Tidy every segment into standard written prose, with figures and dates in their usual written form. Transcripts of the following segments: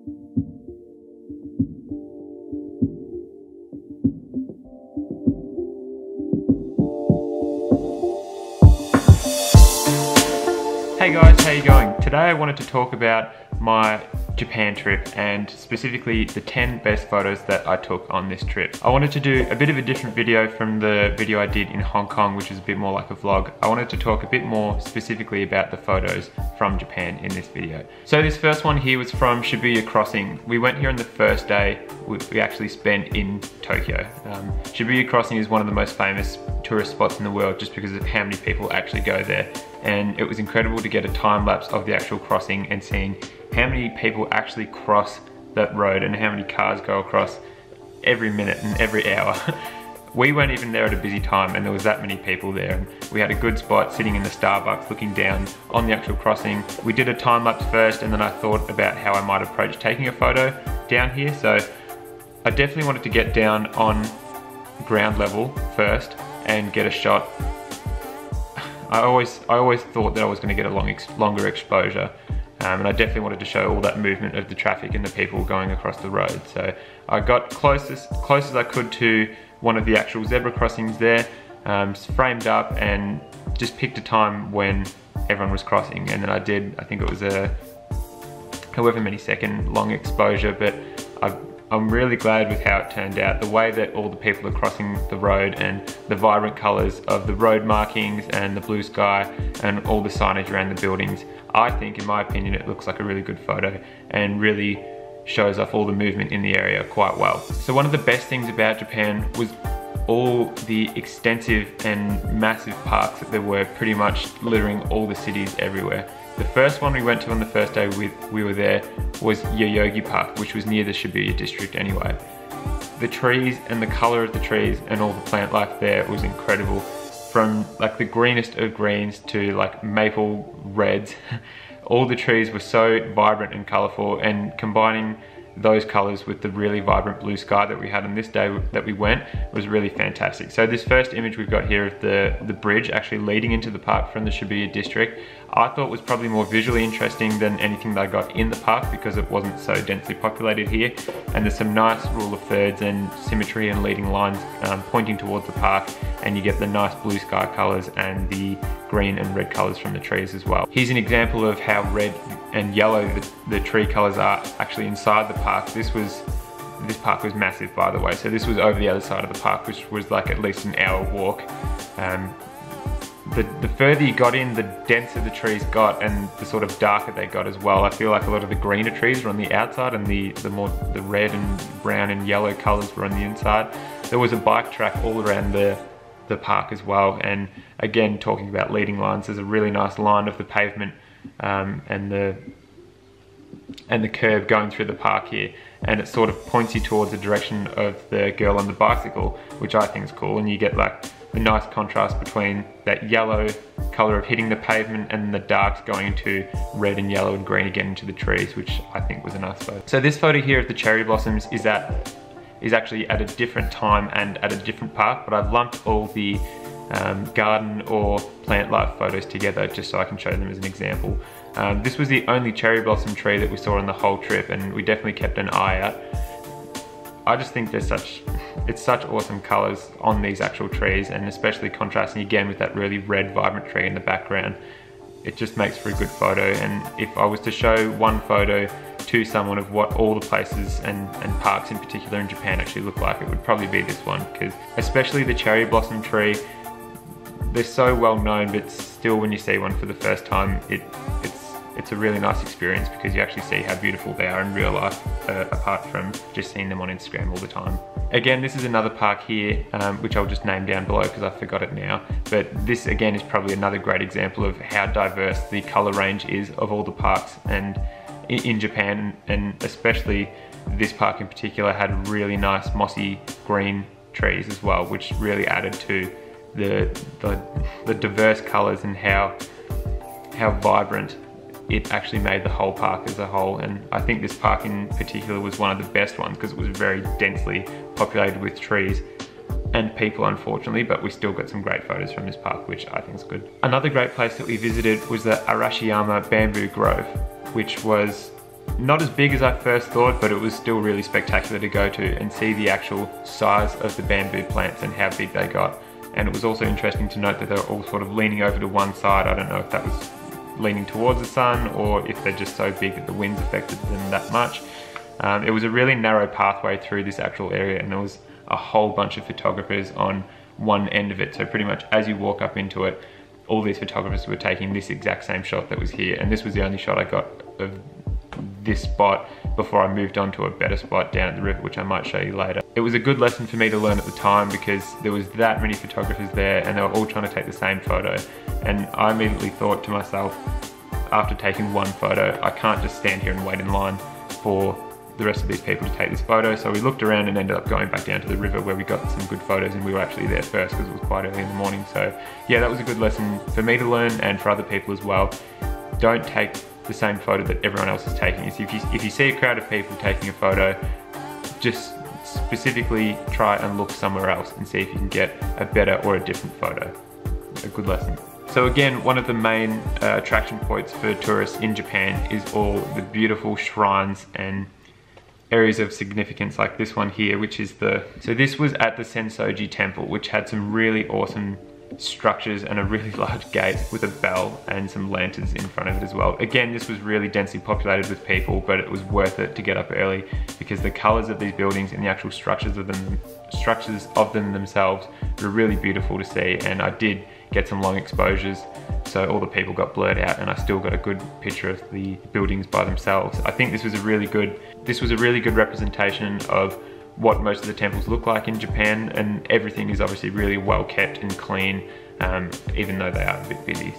Hey guys, how you going? Today I wanted to talk about my Japan trip and specifically the 10 best photos that I took on this trip. I wanted to do a bit of a different video from the video I did in Hong Kong, which is a bit more like a vlog. I wanted to talk a bit more specifically about the photos from Japan in this video. So this first one here was from Shibuya Crossing. We went here on the first day we actually spent in Tokyo. Shibuya Crossing is one of the most famous tourist spots in the world just because of how many people actually go there. And it was incredible to get a time lapse of the actual crossing and seeing how many people actually cross that road and how many cars go across every minute and every hour. We weren't even there at a busy time and there was that many people there. And we had a good spot sitting in the Starbucks looking down on the actual crossing. We did a time lapse first and then I thought about how I might approach taking a photo down here. So I definitely wanted to get down on ground level first and get a shot. I always thought that I was going to get a longer exposure, and I definitely wanted to show all that movement of the traffic and the people going across the road. So I got close as I could to one of the actual zebra crossings there, framed up and just picked a time when everyone was crossing, and then I think it was a however many second long exposure, but I'm really glad with how it turned out. The way that all the people are crossing the road and the vibrant colors of the road markings and the blue sky and all the signage around the buildings. I think, in my opinion, it looks like a really good photo and really shows off all the movement in the area quite well. So one of the best things about Japan was all the extensive and massive parks that there were pretty much littering all the cities everywhere. The first one we went to on the first day we were there was Yoyogi Park, which was near the Shibuya district anyway. The trees and the color of the trees and all the plant life there was incredible. From like the greenest of greens to like maple reds. All the trees were so vibrant and colorful, and combining those colors with the really vibrant blue sky that we had on this day that we went was really fantastic. So this first image we've got here of the bridge actually leading into the park from the Shibuya district, I thought was probably more visually interesting than anything that I got in the park because it wasn't so densely populated here. And there's some nice rule of thirds and symmetry and leading lines pointing towards the park, and you get the nice blue sky colors and the green and red colors from the trees as well. Here's an example of how red and yellow the tree colors are actually inside the park. This park was massive, by the way, so this was over the other side of the park, which was like at least an hour walk. The further you got in, the denser the trees got and the sort of darker they got as well. I feel like a lot of the greener trees were on the outside and the red and brown and yellow colors were on the inside. There was a bike track all around the park as well, and again, talking about leading lines, there's a really nice line of the pavement and the curb going through the park here, and it sort of points you towards the direction of the girl on the bicycle, which I think is cool. And you get like a nice contrast between that yellow color of hitting the pavement and the darks going into red and yellow and green again into the trees, which I think was a nice photo. So this photo here of the cherry blossoms is actually at a different time and at a different park, but I've lumped all the garden or plant life photos together just so I can show them as an example. This was the only cherry blossom tree that we saw on the whole trip, and we definitely kept an eye out. I just think it's such awesome colors on these actual trees, and especially contrasting again with that really red vibrant tree in the background. It just makes for a good photo, and if I was to show one photo to someone of what all the places and parks in particular in Japan actually look like, it would probably be this one, because especially the cherry blossom tree, they're so well known, but still when you see one for the first time, it's a really nice experience because you actually see how beautiful they are in real life, apart from just seeing them on Instagram all the time. Again, this is another park here, which I'll just name down below because I forgot it now. But this again is probably another great example of how diverse the color range is of all the parks and in Japan, and especially this park in particular had really nice mossy green trees as well, which really added to the diverse colors and how vibrant it actually made the whole park as a whole. And I think this park in particular was one of the best ones because it was very densely populated with trees and people, unfortunately, but we still got some great photos from this park, which I think is good. Another great place that we visited was the Arashiyama Bamboo Grove, which was not as big as I first thought, but it was still really spectacular to go to and see the actual size of the bamboo plants and how big they got. And it was also interesting to note that they were all sort of leaning over to one side. I don't know if that was leaning towards the sun or if they're just so big that the winds affected them that much. It was a really narrow pathway through this actual area, and there was a whole bunch of photographers on one end of it. So pretty much as you walk up into it, all these photographers were taking this exact same shot that was here. And this was the only shot I got of this spot before I moved on to a better spot down at the river, which I might show you later. It was a good lesson for me to learn at the time because there was that many photographers there and they were all trying to take the same photo. And I immediately thought to myself, after taking one photo, I can't just stand here and wait in line for the rest of these people to take this photo. So we looked around and ended up going back down to the river where we got some good photos, and we were actually there first because it was quite early in the morning. So yeah, that was a good lesson for me to learn and for other people as well. Don't take the same photo that everyone else is taking. So if you see a crowd of people taking a photo, just specifically try and look somewhere else and see if you can get a better or a different photo. A good lesson. So again, one of the main attraction points for tourists in Japan is all the beautiful shrines and areas of significance like this one here, which is so this was at the Sensoji Temple, which had some really awesome structures and a really large gate with a bell and some lanterns in front of it as well. Again, this was really densely populated with people, but it was worth it to get up early because the colors of these buildings and the actual structures of them themselves were really beautiful to see. And I did get some long exposures, so all the people got blurred out and I still got a good picture of the buildings by themselves. I think this was a really good representation of what most of the temples look like in Japan, and everything is obviously really well kept and clean, even though they are a bit busy.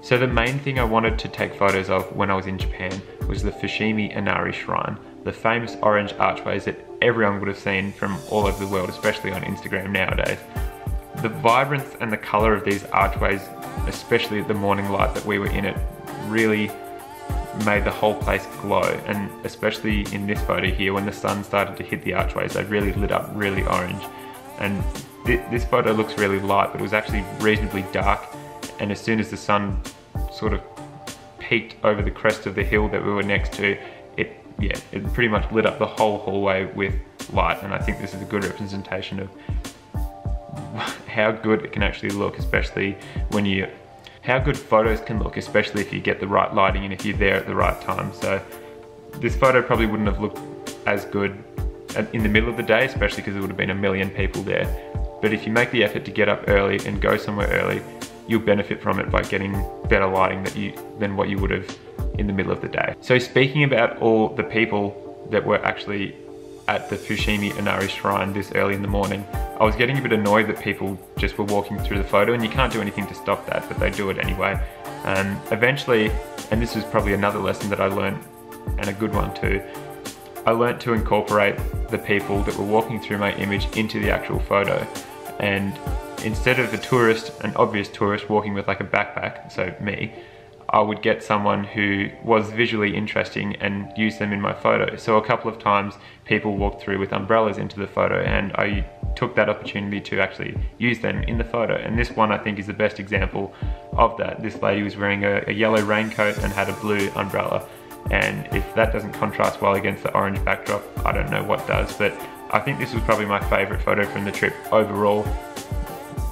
So the main thing I wanted to take photos of when I was in Japan was the Fushimi Inari Shrine, the famous orange archways that everyone would have seen from all over the world, especially on Instagram nowadays. The vibrance and the color of these archways, especially at the morning light that we were in it, really made the whole place glow. And especially in this photo here, when the sun started to hit the archways, they really lit up really orange. And this photo looks really light, but it was actually reasonably dark. And as soon as the sun sort of peaked over the crest of the hill that we were next to, it pretty much lit up the whole hallway with light. And I think this is a good representation of how good it can actually look, especially how good photos can look, especially if you get the right lighting and if you're there at the right time. So this photo probably wouldn't have looked as good in the middle of the day, especially because there would have been a million people there. But if you make the effort to get up early and go somewhere early, you'll benefit from it by getting better lighting than what you would have in the middle of the day. So speaking about all the people that were actually at the Fushimi Inari Shrine this early in the morning, I was getting a bit annoyed that people just were walking through the photo, and you can't do anything to stop that, but they do it anyway. Eventually, and this was probably another lesson that I learned, and a good one too, I learned to incorporate the people that were walking through my image into the actual photo. And instead of an obvious tourist walking with like a backpack, so me, I would get someone who was visually interesting and use them in my photo. So a couple of times people walked through with umbrellas into the photo, and I took that opportunity to actually use them in the photo. And this one I think is the best example of that. This lady was wearing a yellow raincoat and had a blue umbrella. And if that doesn't contrast well against the orange backdrop, I don't know what does. But I think this was probably my favorite photo from the trip overall.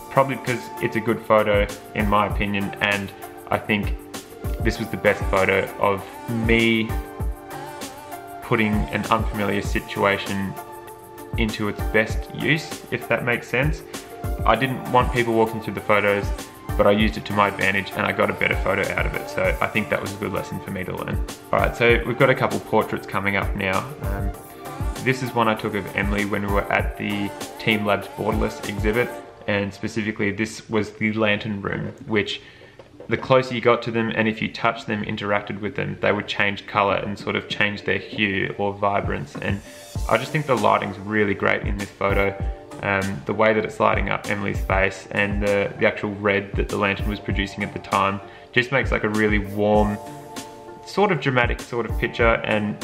Probably because it's a good photo in my opinion, and I think this was the best photo of me putting an unfamiliar situation into its best use, if that makes sense. I didn't want people walking through the photos, but I used it to my advantage and I got a better photo out of it. So I think that was a good lesson for me to learn. Alright, so we've got a couple portraits coming up now. This is one I took of Emily when we were at the Team Labs Borderless exhibit, and specifically this was the lantern room, which the closer you got to them and if you touched them, interacted with them, they would change color and sort of change their hue or vibrance. And I just think the lighting's really great in this photo. The way that it's lighting up Emily's face and the actual red that the lantern was producing at the time just makes like a really warm, sort of dramatic sort of picture. And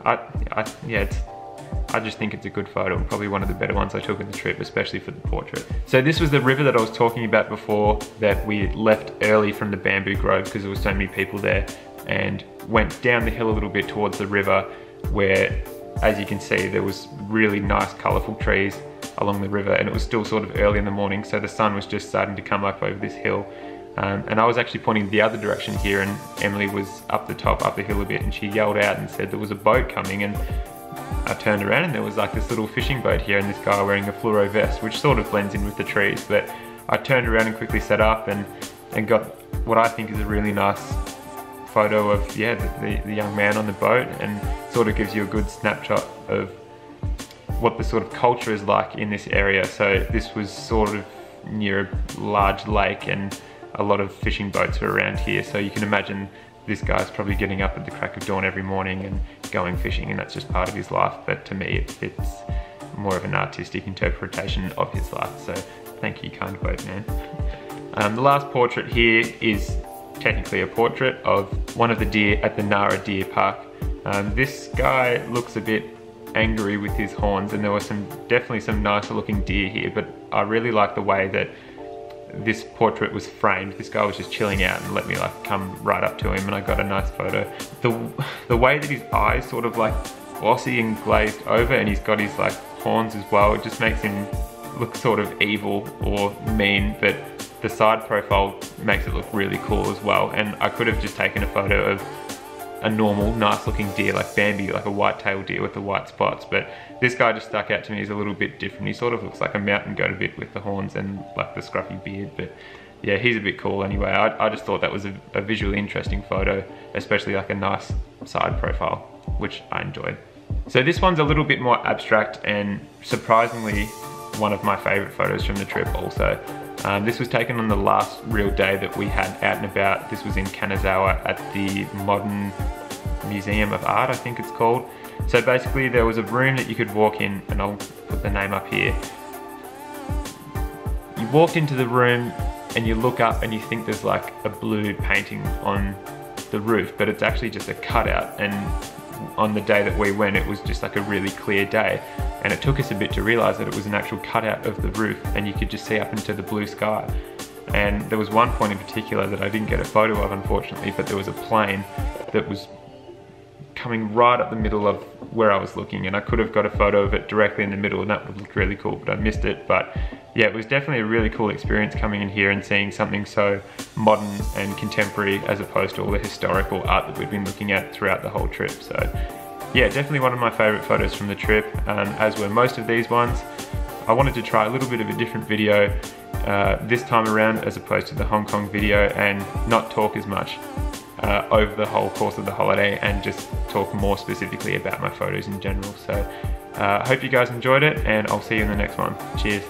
I just think it's a good photo, and probably one of the better ones I took in the trip, especially for the portrait. So this was the river that I was talking about before, that we left early from the bamboo grove because there were so many people there. and went down the hill a little bit towards the river, where, as you can see, there was really nice colourful trees along the river, and it was still sort of early in the morning, so the sun was just starting to come up over this hill. And I was actually pointing the other direction here, and Emily was up the hill a bit, and she yelled out and said there was a boat coming, and I turned around and there was like this little fishing boat here and this guy wearing a fluoro vest, which sort of blends in with the trees. But I turned around and quickly set up and got what I think is a really nice photo of, yeah, the young man on the boat, and sort of gives you a good snapshot of what the sort of culture is like in this area. So this was sort of near a large lake, and a lot of fishing boats are around here, so you can imagine this guy's probably getting up at the crack of dawn every morning and going fishing, and that's just part of his life. But to me, it's more of an artistic interpretation of his life, so thank you, kind boat man. The last portrait here is technically a portrait of one of the deer at the Nara Deer Park. This guy looks a bit angry with his horns, and there were definitely some nicer looking deer here, but I really like the way that this portrait was framed. This guy was just chilling out and let me like come right up to him, and I got a nice photo. The way that his eyes sort of like glossy and glazed over, and he's got his like horns as well, it just makes him look sort of evil or mean, but the side profile makes it look really cool as well. And I could have just taken a photo of a normal nice looking deer like Bambi, like a white-tailed deer with the white spots, but this guy just stuck out to me as a little bit different. He sort of looks like a mountain goat a bit with the horns and like the scruffy beard, but yeah, he's a bit cool anyway. I just thought that was a visually interesting photo, especially like a nice side profile, which I enjoyed. So this one's a little bit more abstract, and surprisingly one of my favorite photos from the trip also. This was taken on the last real day that we had out and about. This was in Kanazawa at the Modern Museum of Art, I think it's called. So basically there was a room that you could walk in, and I'll put the name up here. You walked into the room and you look up and you think there's like a blue painting on the roof, but it's actually just a cutout. And on the day that we went, it was just like a really clear day, and it took us a bit to realize that it was an actual cutout of the roof, and you could just see up into the blue sky. And there was one point in particular that I didn't get a photo of, unfortunately, but there was a plane that was coming right up the middle of where I was looking, and I could have got a photo of it directly in the middle, and that would look really cool, but I missed it. But yeah, it was definitely a really cool experience coming in here and seeing something so modern and contemporary, as opposed to all the historical art that we've been looking at throughout the whole trip. So yeah, definitely one of my favorite photos from the trip, as were most of these ones. I wanted to try a little bit of a different video this time around, as opposed to the Hong Kong video, and not talk as much over the whole course of the holiday, and just talk more specifically about my photos in general. So I hope you guys enjoyed it, and I'll see you in the next one. Cheers.